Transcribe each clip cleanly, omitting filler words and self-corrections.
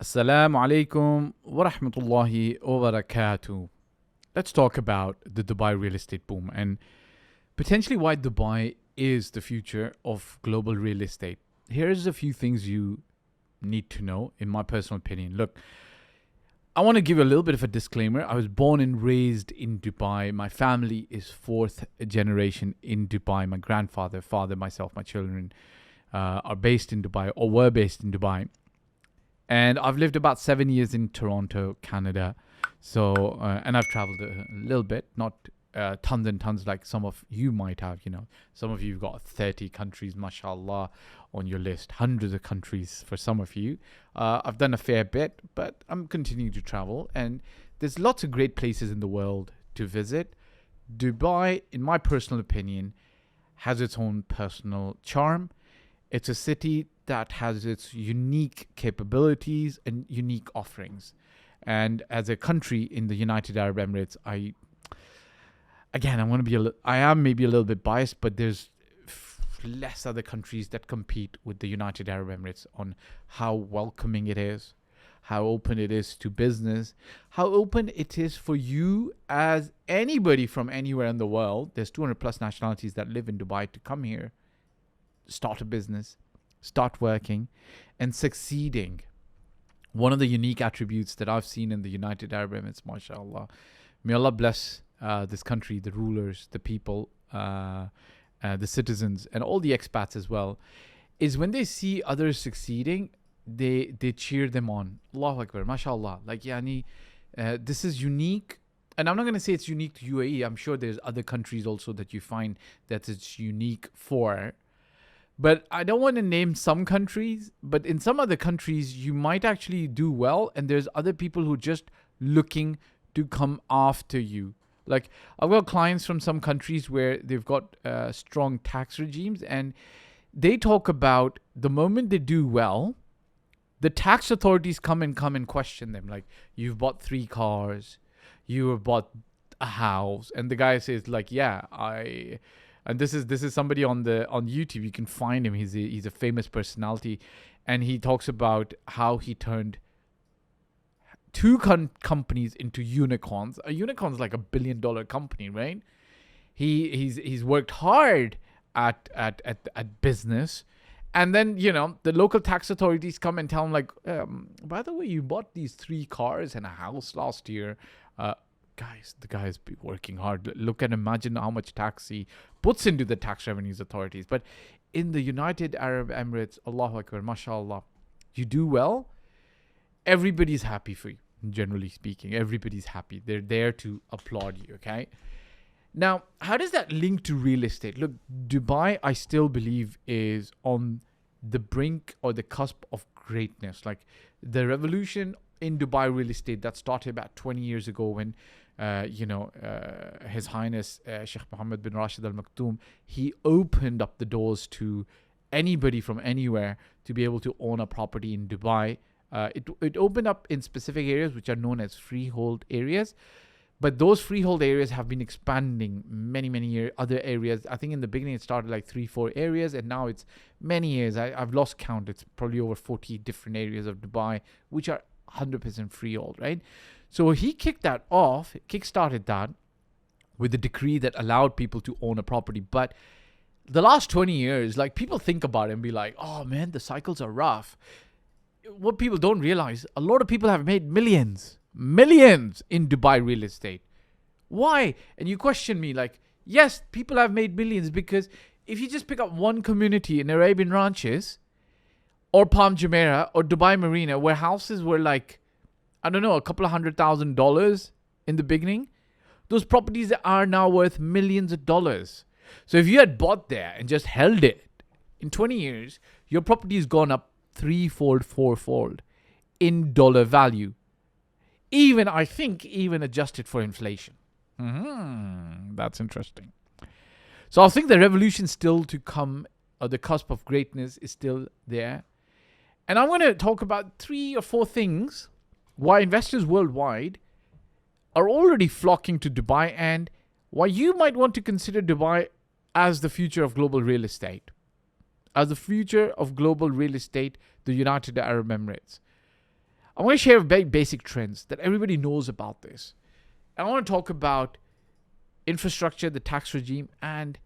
Assalamu alaikum wa rahmatullahi wa barakatuh. Let's talk about the Dubai real estate boom and potentially why Dubai is the future of global real estate. Here's a few things you need to know, in my personal opinion. Look, I want to give you a little bit of a disclaimer. I was born and raised in Dubai. My family is fourth generation in Dubai. My grandfather, father, myself, my children are based in Dubai or were based in Dubai. And I've lived about 7 years in Toronto, Canada. So, and I've traveled a little bit, not tons and tons like some of you might have. Some of you have got 30 countries, mashallah, on your list, hundreds of countries for some of you. I've done a fair bit, but I'm continuing to travel. And there's lots of great places in the world to visit. Dubai, in my personal opinion, has its own personal charm. It's a city that has its unique capabilities and unique offerings. And as a country in the United Arab Emirates, I am maybe a little bit biased, but there's less other countries that compete with the United Arab Emirates on how welcoming it is, how open it is to business, how open it is for you as anybody from anywhere in the world. There's 200 plus nationalities that live in Dubai to come here, start a business, start working, and succeeding. One of the unique attributes that I've seen in the United Arab Emirates, mashallah, may Allah bless this country, the rulers, the people, the citizens, and all the expats as well, is when they see others succeeding, they cheer them on. Allahu Akbar, mashallah. Like, this is unique. And I'm not going to say it's unique to UAE. I'm sure there's other countries also that you find that it's unique for. But I don't want to name some countries, but in some other countries, you might actually do well. And there's other people who are just looking to come after you. Like, I've got clients from some countries where they've got strong tax regimes. And they talk about the moment they do well, the tax authorities come and question them. Like, you've bought 3 cars, you have bought a house. And the guy says, like, and this is somebody on YouTube. You can find him. He's a famous personality, and he talks about how he turned 2 companies into unicorns. A unicorn's like $1 billion company, right? He's worked hard at business, and then the local tax authorities come and tell him, like, by the way, you bought these 3 cars and a house last year. Guys, the guy's been working hard. Imagine how much tax he puts into the tax revenues authorities. But in the United Arab Emirates, Allahu Akbar, mashallah, you do well, everybody's happy for you. Generally speaking, everybody's happy. They're there to applaud you, okay? Now, how does that link to real estate? Look, Dubai, I still believe, is on the brink or the cusp of greatness. Like, the revolution in Dubai real estate that started about 20 years ago when His Highness Sheikh Mohammed bin Rashid Al Maktoum, he opened up the doors to anybody from anywhere to be able to own a property in Dubai. It opened up in specific areas which are known as freehold areas, but those freehold areas have been expanding many other areas. I think in the beginning it started like 3-4 areas, and now it's many areas. I've lost count. It's probably over 40 different areas of Dubai which are 100% freehold, right? So he kickstarted that with the decree that allowed people to own a property. But the last 20 years, like, people think about it and be like, oh man, the cycles are rough. What people don't realize, a lot of people have made millions in Dubai real estate. Why? And you question me, like, yes, people have made millions because if you just pick up one community in Arabian Ranches or Palm Jumeirah or Dubai Marina, where houses were like, I don't know, a couple of $100,000 in the beginning, those properties are now worth millions of dollars. So if you had bought there and just held it, in 20 years, your property has gone up 3-fold, 4-fold in dollar value. Even adjusted for inflation. That's interesting. So I think the revolution still to come, or the cusp of greatness is still there. And I'm going to talk about 3 or 4 things why investors worldwide are already flocking to Dubai and why you might want to consider Dubai as the future of global real estate. As the future of global real estate, the United Arab Emirates. I want to share very basic trends that everybody knows about this. And I want to talk about infrastructure, the tax regime, and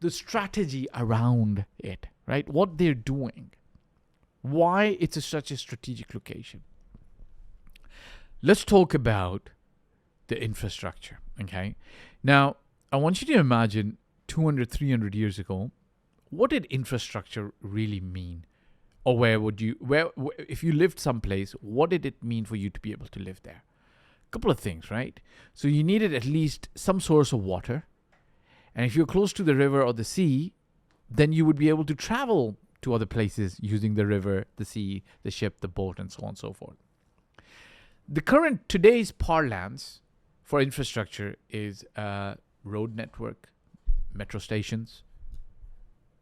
the strategy around it, right? What they're doing, why it's such a strategic location. Let's talk about the infrastructure, okay? Now, I want you to imagine 200, 300 years ago, what did infrastructure really mean? Or if you lived someplace, what did it mean for you to be able to live there? A couple of things, right? So you needed at least some source of water. And if you're close to the river or the sea, then you would be able to travel to other places using the river, the sea, the ship, the boat, and so on and so forth. Today's parlance for infrastructure is road network, metro stations,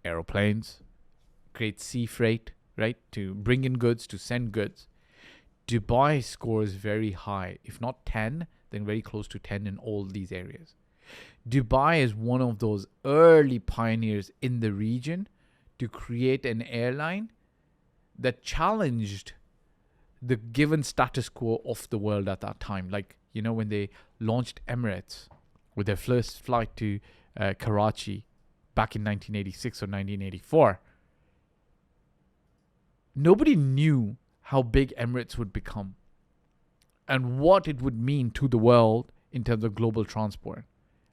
aeroplanes, great sea freight, right? To bring in goods, to send goods. Dubai scores very high, if not 10, then very close to 10 in all these areas. Dubai is one of those early pioneers in the region to create an airline that challenged the given status quo of the world at that time. Like, when they launched Emirates with their first flight to Karachi back in 1986 or 1984, nobody knew how big Emirates would become and what it would mean to the world in terms of global transport,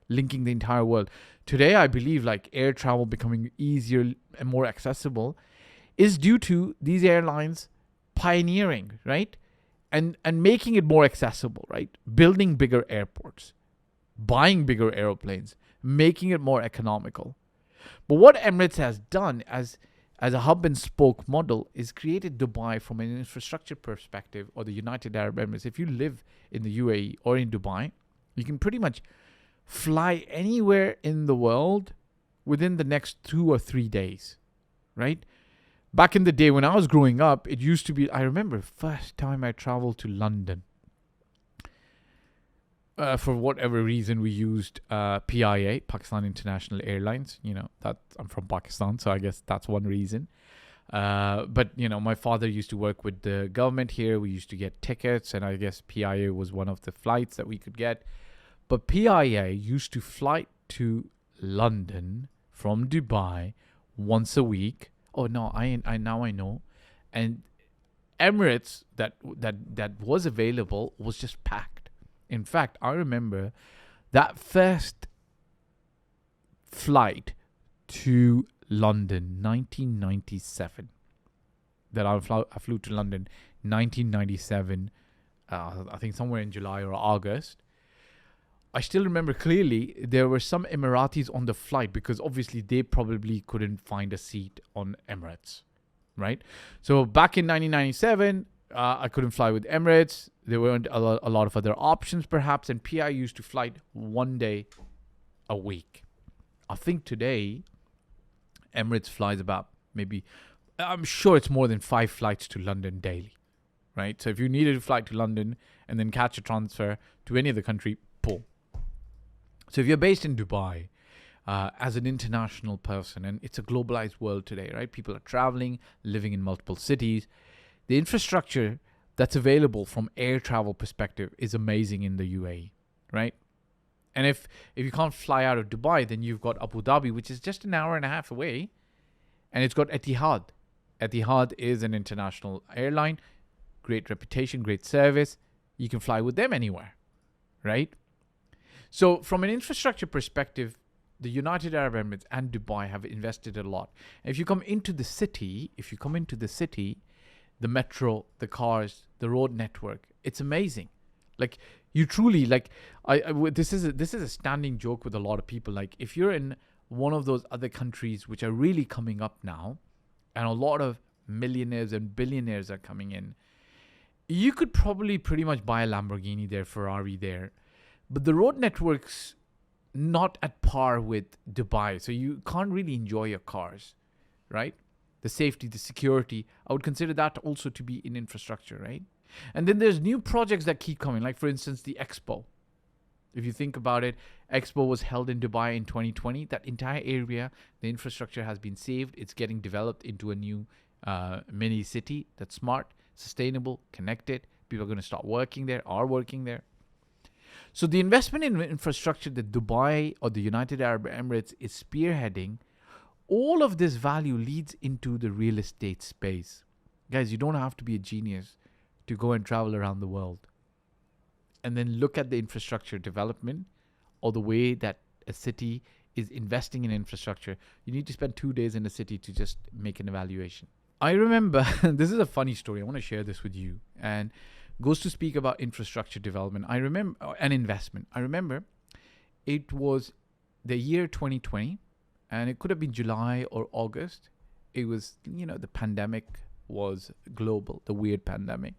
linking the entire world. Today, I believe like air travel becoming easier and more accessible is due to these airlines pioneering, right? And making it more accessible, right? Building bigger airports, buying bigger airplanes, making it more economical. But what Emirates has done as a hub and spoke model is created Dubai from an infrastructure perspective, or the United Arab Emirates. If you live in the UAE or in Dubai, you can pretty much fly anywhere in the world within the next 2 or 3 days, right? Back in the day when I was growing up, it used to be, I remember first time I traveled to London. For whatever reason, we used PIA, Pakistan International Airlines. That I'm from Pakistan, so I guess that's one reason. But my father used to work with the government here. We used to get tickets, and I guess PIA was one of the flights that we could get. But PIA used to fly to London from Dubai once a week. Oh no, I know. And Emirates that was available was just packed. In fact, I remember that first flight to London, 1997. That I flew to London, 1997. I think somewhere in July or August. I still remember clearly there were some Emiratis on the flight because obviously they probably couldn't find a seat on Emirates, right? So back in 1997, I couldn't fly with Emirates. There weren't a lot of other options perhaps, and PI used to fly one day a week. I think today Emirates flies about I'm sure it's more than 5 flights to London daily, right? So if you needed to fly to London and then catch a transfer to any other country, pull. So if you're based in Dubai as an international person, and it's a globalized world today, right? People are traveling, living in multiple cities. The infrastructure that's available from air travel perspective is amazing in the UAE, right? And if you can't fly out of Dubai, then you've got Abu Dhabi, which is just an hour and a half away, and it's got Etihad. Etihad is an international airline, great reputation, great service. You can fly with them anywhere, right? So from an infrastructure perspective, the United Arab Emirates and Dubai have invested a lot. And if you come into the city, the metro, the cars, the road network, it's amazing. Like you truly this is a standing joke with a lot of people. Like if you're in one of those other countries which are really coming up now, and a lot of millionaires and billionaires are coming in, you could probably pretty much buy a Lamborghini there, Ferrari there. But the road network's not at par with Dubai. So you can't really enjoy your cars, right? The safety, the security, I would consider that also to be in infrastructure, right? And then there's new projects that keep coming. Like, for instance, the Expo. If you think about it, Expo was held in Dubai in 2020. That entire area, the infrastructure has been saved. It's getting developed into a new mini city that's smart, sustainable, connected. People are going to start working there, are working there. So the investment in infrastructure that Dubai or the United Arab Emirates is spearheading, all of this value leads into the real estate space. Guys, you don't have to be a genius to go and travel around the world and then look at the infrastructure development or the way that a city is investing in infrastructure. You need to spend 2 days in a city to just make an evaluation. I remember, this is a funny story. I want to share this with you, and goes to speak about infrastructure development. I remember an investment. I remember it was the year 2020, and it could have been July or August. It was, the pandemic was global, the weird pandemic.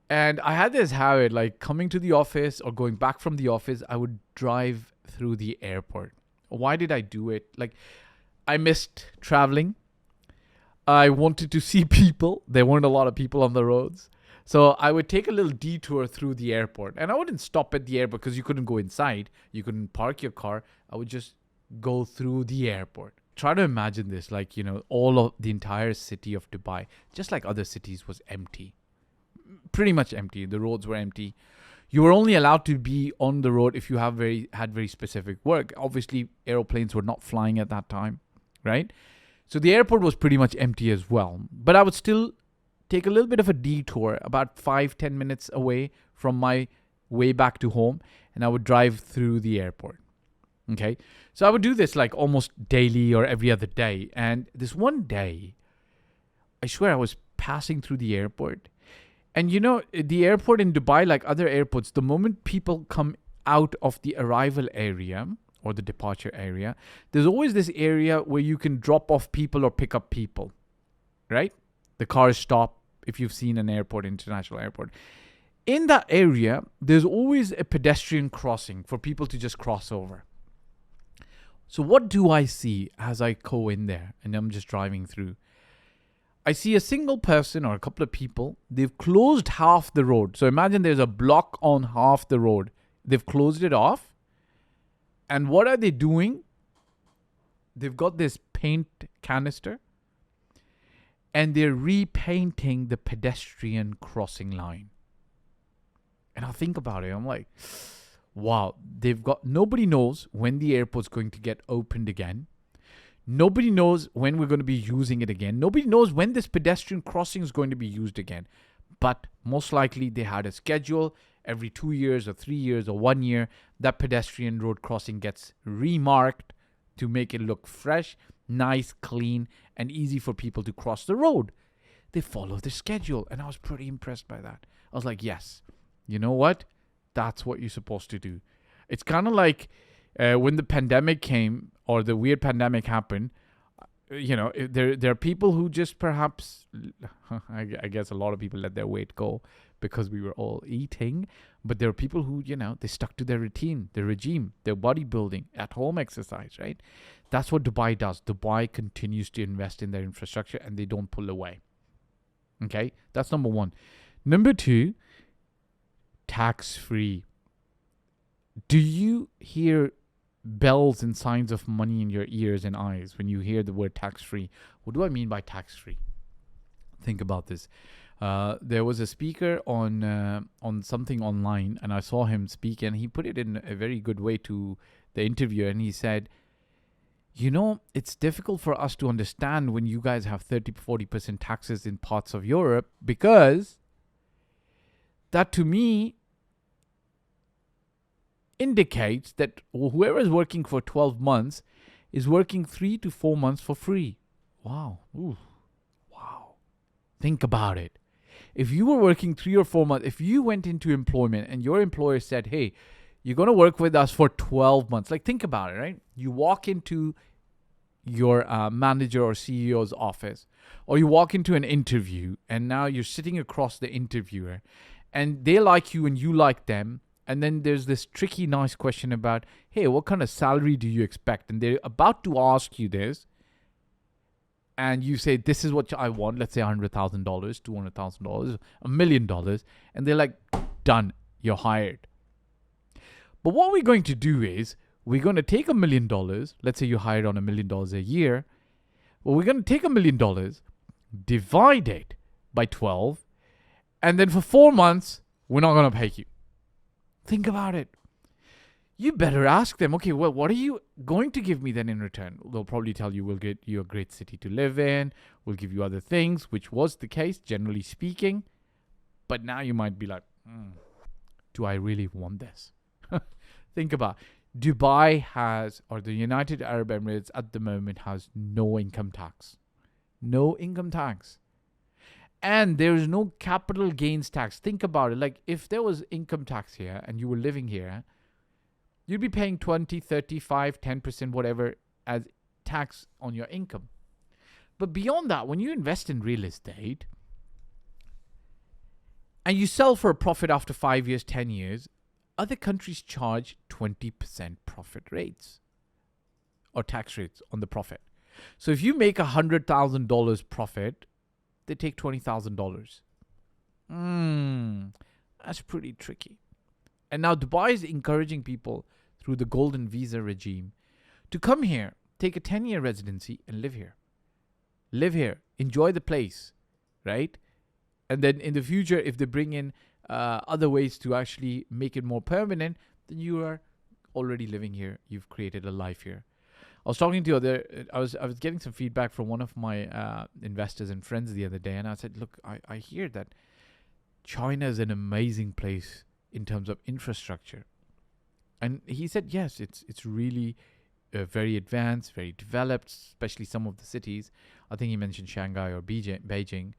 And I had this habit, like coming to the office or going back from the office, I would drive through the airport. Why did I do it? Like, I missed traveling. I wanted to see people. There weren't a lot of people on the roads. So I would take a little detour through the airport. And I wouldn't stop at the airport because you couldn't go inside. You couldn't park your car. I would just go through the airport. Try to imagine this, like, all of the entire city of Dubai, just like other cities, was empty. Pretty much empty. The roads were empty. You were only allowed to be on the road if you had very specific work. Obviously, aeroplanes were not flying at that time, right? So the airport was pretty much empty as well. But I would still take a little bit of a detour, about 5-10 minutes away from my way back to home, and I would drive through the airport. Okay? So I would do this like almost daily or every other day. And this one day, I swear I was passing through the airport. And the airport in Dubai, like other airports, the moment people come out of the arrival area or the departure area, there's always this area where you can drop off people or pick up people, right? The cars stop if you've seen an airport, international airport. In that area, there's always a pedestrian crossing for people to just cross over. So what do I see as I go in there and I'm just driving through? I see a single person or a couple of people. They've closed half the road. So imagine there's a block on half the road. They've closed it off. And what are they doing? They've got this paint canister and they're repainting the pedestrian crossing line. And I think about it. I'm like, wow, nobody knows when the airport's going to get opened again. Nobody knows when we're going to be using it again. Nobody knows when this pedestrian crossing is going to be used again. But most likely they had a schedule. Every 2 years or 3 years or 1 year, that pedestrian road crossing gets remarked to make it look fresh, nice, clean, and easy for people to cross the road. They follow the schedule. And I was pretty impressed by that. I was like, yes, you know what? That's what you're supposed to do. It's kind of like when the pandemic came, or the weird pandemic happened, there are people who just perhaps, I guess a lot of people let their weight go because we were all eating. But there are people who, they stuck to their routine, their regime, their bodybuilding, at-home exercise, right? That's what Dubai does. Dubai continues to invest in their infrastructure and they don't pull away. Okay? That's number one. Number two, tax-free. Do you hear bells and signs of money in your ears and eyes when you hear the word tax-free? What do I mean by tax-free? Think about this. There was a speaker on something online, and I saw him speak, and he put it in a very good way to the interviewer, and he said, it's difficult for us to understand when you guys have 30-40% taxes in parts of Europe, because that to me indicates that whoever is working for 12 months is working 3 to 4 months for free. Wow. Ooh. Wow. Think about it. If you were working 3 or 4 months, if you went into employment and your employer said, hey, you're going to work with us for 12 months. Like, think about it, right? You walk into your manager or CEO's office, or you walk into an interview and now you're sitting across the interviewer and they like you and you like them. And then there's this tricky, nice question about, hey, what kind of salary do you expect? And they're about to ask you this. And you say, this is what I want. Let's say $100,000, $200,000, $1 million. And they're like, done. You're hired. But what we're going to do is we're going to take $1 million. Let's say you're hired on $1 million a year. Well, we're going to take $1 million, divide it by 12. And then for 4 months, we're not going to pay you. Think about it. You better ask them, okay, well, what are you going to give me then in return? They'll probably tell you, we'll get you a great city to live in. We'll give you other things, which was the case, generally speaking. But now you might be like, do I really want this? Think about it. Dubai has, or the United Arab Emirates at the moment has no income tax. No income tax. And there is no capital gains tax. Think about it. Like if there was income tax here and you were living here, you'd be paying 20, 35, 10%, whatever, as tax on your income. But beyond that, when you invest in real estate and you sell for a profit after 5 years, 10 years, other countries charge 20% profit rates or tax rates on the profit. So if you make $100,000 profit, they take $20,000. That's pretty tricky. And now Dubai is encouraging people through the golden visa regime to come here, take a 10-year residency and live here. Live here, enjoy the place, right? And then in the future, if they bring in other ways to actually make it more permanent, then you are already living here. You've created a life here. I was talking to I was getting some feedback from one of my investors and friends the other day, and I said, look, I hear that China is an amazing place in terms of infrastructure. And he said, yes, it's really very advanced, very developed, especially some of the cities. I think he mentioned Shanghai or Beijing.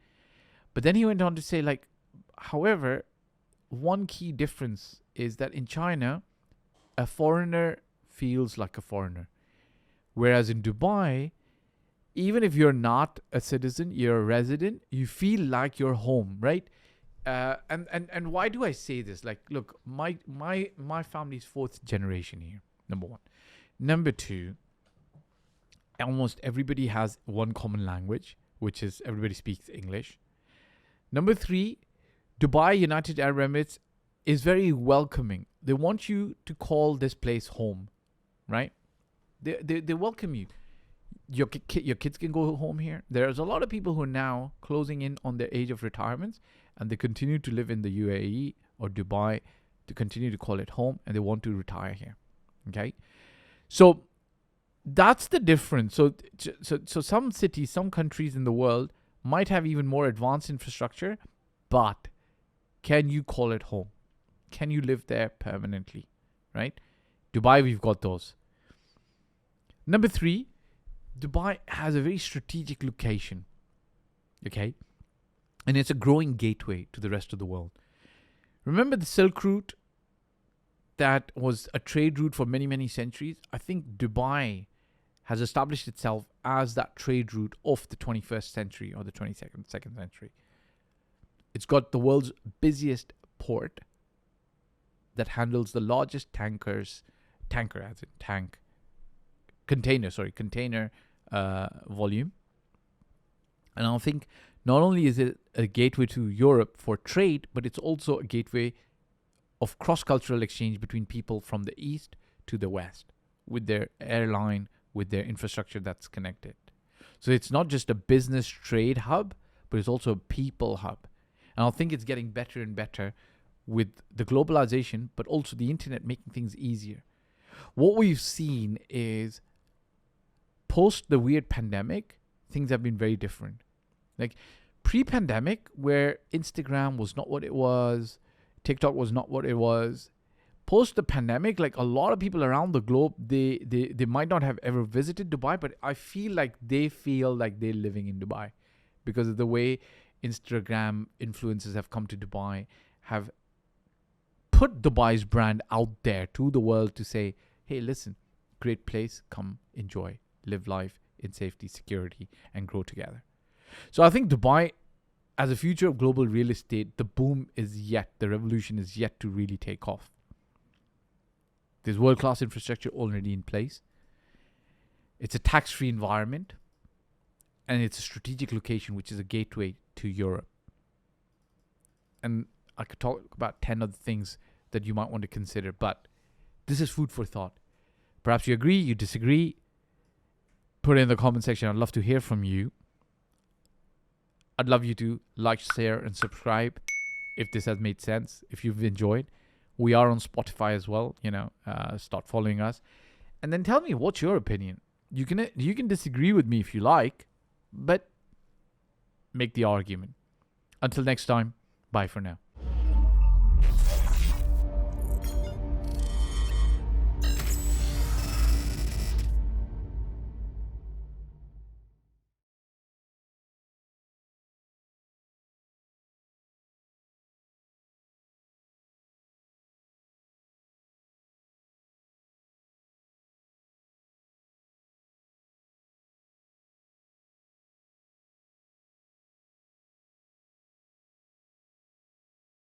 But then he went on to say, like, however, one key difference is that in China, a foreigner feels like a foreigner. Whereas in Dubai, even if you're not a citizen, you're a resident, you feel like you're home, right? And why do I say this? Like, look, my family's fourth generation here, number one. Number two, almost everybody has one common language, which is everybody speaks English. Number three, Dubai, United Arab Emirates is very welcoming. They want you to call this place home, right? They welcome you. Your kids can go home here. There's a lot of people who are now closing in on their age of retirements, and they continue to live in the UAE or Dubai to continue to call it home, and they want to retire here. Okay, so that's the difference. So some cities, some countries in the world might have even more advanced infrastructure, but can you call it home? Can you live there permanently? Right? Dubai, we've got those. Number three, Dubai has a very strategic location, okay? And it's a growing gateway to the rest of the world. Remember the Silk Route that was a trade route for many, many centuries? I think Dubai has established itself as that trade route of the 21st century or the 22nd century. It's got the world's busiest port that handles the largest container volume. And I think not only is it a gateway to Europe for trade, but it's also a gateway of cross-cultural exchange between people from the east to the west with their airline, with their infrastructure that's connected. So it's not just a business trade hub, but it's also a people hub. And I think it's getting better and better with the globalization, but also the internet making things easier. What we've seen is post the weird pandemic, things have been very different. Like pre-pandemic, where Instagram was not what it was, TikTok was not what it was. Post the pandemic, like a lot of people around the globe, they might not have ever visited Dubai, but I feel like they feel like they're living in Dubai because of the way Instagram influencers have come to Dubai, have put Dubai's brand out there to the world to say, hey, listen, great place, come enjoy, live life in safety, security, and grow together. So I think Dubai, as a future of global real estate, the revolution is yet to really take off. There's world-class infrastructure already in place. It's a tax-free environment. And it's a strategic location, which is a gateway to Europe. And I could talk about 10 other things that you might want to consider, but this is food for thought. Perhaps you agree, you disagree. Put it in the comment section. I'd love to hear from you. I'd love you to like, share, and subscribe if this has made sense, if you've enjoyed. We are on Spotify as well, start following us. And then tell me, what's your opinion? You can disagree with me if you like, but make the argument. Until next time, bye for now.